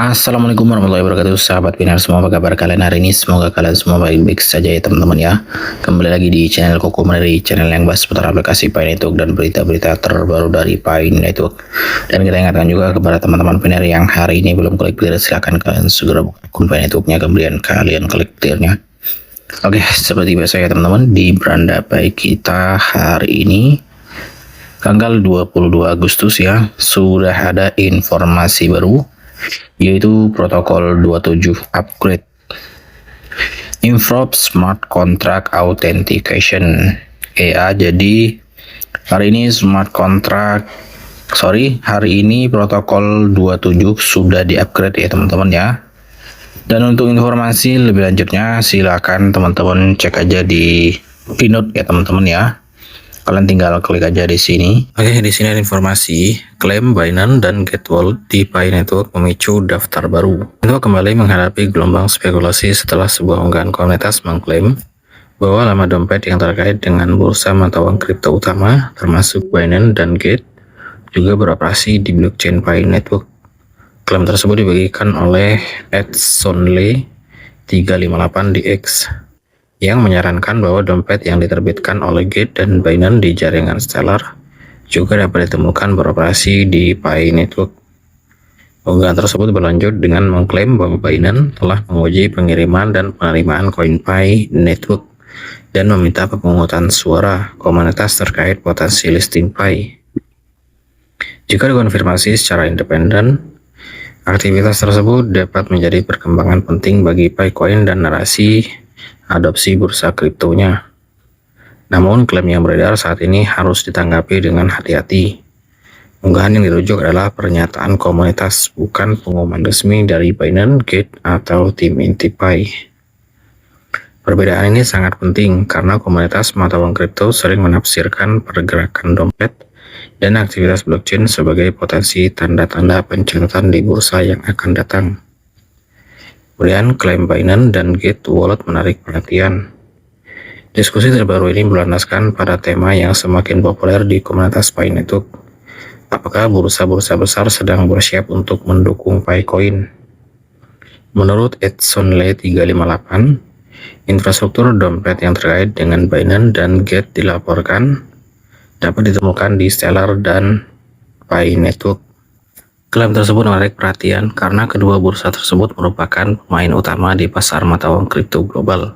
Assalamualaikum warahmatullahi wabarakatuh, sahabat Pinar semua, apa kabar kalian hari ini? Semoga kalian semua baik-baik saja ya teman-teman ya. Kembali lagi di channel Koko dari channel yang bahas seputar aplikasi Pi Network dan berita-berita terbaru dari Pi Network. Dan kita ingatkan juga kepada teman-teman Pinar yang hari ini belum klik tirnya, silahkan kalian segera buka akun Pi Networknya, kemudian kalian klik tirnya. Oke, seperti biasa ya teman-teman, di beranda Pi kita hari ini tanggal 22 Agustus ya, sudah ada informasi baru, yaitu protokol 27 upgrade Improve Smart Contract Authentication EA. Jadi hari ini hari ini protokol 27 sudah di-upgrade ya teman-teman ya. Dan untuk informasi lebih lanjutnya silakan teman-teman cek aja di keynote ya teman-teman ya. Kalian tinggal klik aja di sini. Oke, di sini ada informasi klaim Binance dan Get Wallet di Pi Network memicu daftar baru. Untuk kembali menghadapi gelombang spekulasi setelah sebuah unggahan komunitas mengklaim bahwa lama dompet yang terkait dengan bursa mata uang kripto utama termasuk Binance dan Get juga beroperasi di blockchain Pi Network. Klaim tersebut dibagikan oleh @sonle358 di X, yang menyarankan bahwa dompet yang diterbitkan oleh Gate dan Binance di jaringan Stellar juga dapat ditemukan beroperasi di Pi Network. Unggahan tersebut berlanjut dengan mengklaim bahwa Binance telah menguji pengiriman dan penerimaan koin Pi Network dan meminta pemungutan suara komunitas terkait potensi listing Pi. Jika dikonfirmasi secara independen, aktivitas tersebut dapat menjadi perkembangan penting bagi Picoin dan narasi adopsi bursa kriptonya. Namun klaim yang beredar saat ini harus ditanggapi dengan hati-hati. Unggahan yang dirujuk adalah pernyataan komunitas, bukan pengumuman resmi dari Binance, Gate, atau tim inti Pi. Perbedaan ini sangat penting karena komunitas mata uang kripto sering menafsirkan pergerakan dompet dan aktivitas blockchain sebagai potensi tanda-tanda pencatatan di bursa yang akan datang. Kemudian klaim Binance dan Get Wallet menarik perhatian. Diskusi terbaru ini berlandaskan pada tema yang semakin populer di komunitas Pi Network. Apakah bursa-bursa besar sedang bersiap untuk mendukung Picoin? Menurut @sonle358, infrastruktur dompet yang terkait dengan Binance dan Get dilaporkan dapat ditemukan di Stellar dan Pi Network. Klaim tersebut menarik perhatian karena kedua bursa tersebut merupakan pemain utama di pasar mata uang kripto global.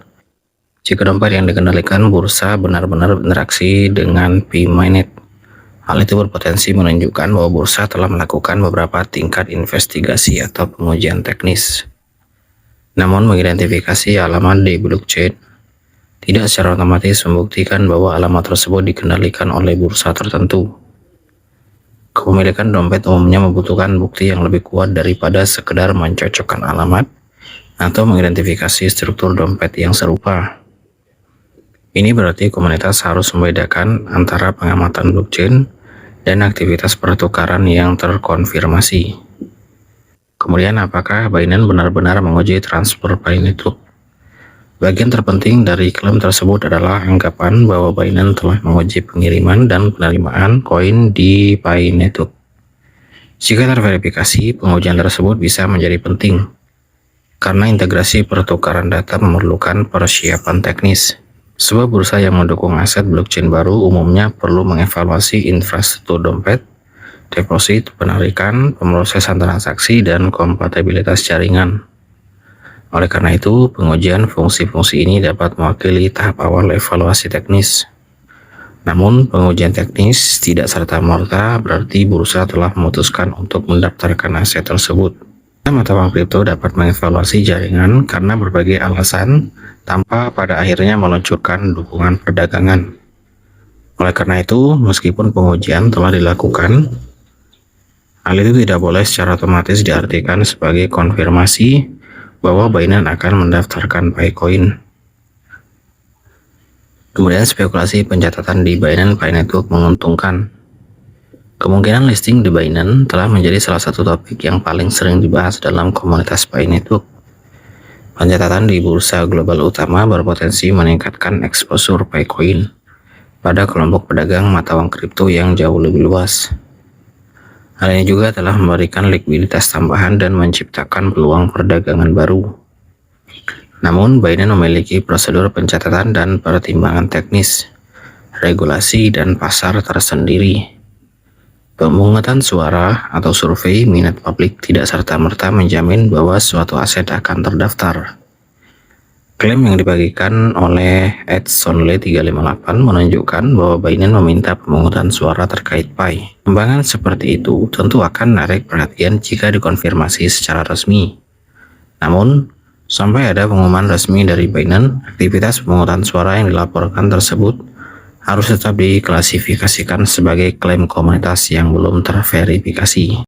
Jika dompet yang dikendalikan bursa benar-benar berinteraksi dengan Pi-mainnet, hal itu berpotensi menunjukkan bahwa bursa telah melakukan beberapa tingkat investigasi atau pengujian teknis. Namun mengidentifikasi alamat di blockchain tidak secara otomatis membuktikan bahwa alamat tersebut dikendalikan oleh bursa tertentu. Kepemilikan dompet umumnya membutuhkan bukti yang lebih kuat daripada sekedar mencocokkan alamat atau mengidentifikasi struktur dompet yang serupa. Ini berarti komunitas harus membedakan antara pengamatan blockchain dan aktivitas pertukaran yang terkonfirmasi. Kemudian, apakah Binance benar-benar menguji transfer Pi Network? Bagian terpenting dari klaim tersebut adalah anggapan bahwa Binance telah menguji pengiriman dan penerimaan koin di Pi Network. Jika terverifikasi, pengujian tersebut bisa menjadi penting karena integrasi pertukaran data memerlukan persiapan teknis. Sebuah bursa yang mendukung aset blockchain baru umumnya perlu mengevaluasi infrastruktur dompet, deposit, penarikan, pemrosesan transaksi, dan kompatibilitas jaringan. Oleh karena itu, pengujian fungsi-fungsi ini dapat mewakili tahap awal evaluasi teknis. Namun, pengujian teknis tidak serta-merta berarti bursa telah memutuskan untuk mendaftarkan aset tersebut. Mata uang kripto dapat mengevaluasi jaringan karena berbagai alasan tanpa pada akhirnya meluncurkan dukungan perdagangan. Oleh karena itu, meskipun pengujian telah dilakukan, hal itu tidak boleh secara otomatis diartikan sebagai konfirmasi bahwa Binance akan mendaftarkan Picoin. Kemudian spekulasi pencatatan di Binance Pi Network menguntungkan. Kemungkinan listing di Binance telah menjadi salah satu topik yang paling sering dibahas dalam komunitas Pi Network. Pencatatan di bursa global utama berpotensi meningkatkan eksposur Picoin pada kelompok pedagang mata uang kripto yang jauh lebih luas. Hal ini juga telah memberikan likuiditas tambahan dan menciptakan peluang perdagangan baru. Namun, Binance memiliki prosedur pencatatan dan pertimbangan teknis, regulasi, dan pasar tersendiri. Pemungutan suara atau survei minat publik tidak serta-merta menjamin bahwa suatu aset akan terdaftar. Klaim yang dibagikan oleh @sonle358 menunjukkan bahwa Binance meminta pemungutan suara terkait PAI. Kembangan seperti itu tentu akan menarik perhatian jika dikonfirmasi secara resmi. Namun, sampai ada pengumuman resmi dari Binance, aktivitas pemungutan suara yang dilaporkan tersebut harus tetap diklasifikasikan sebagai klaim komunitas yang belum terverifikasi.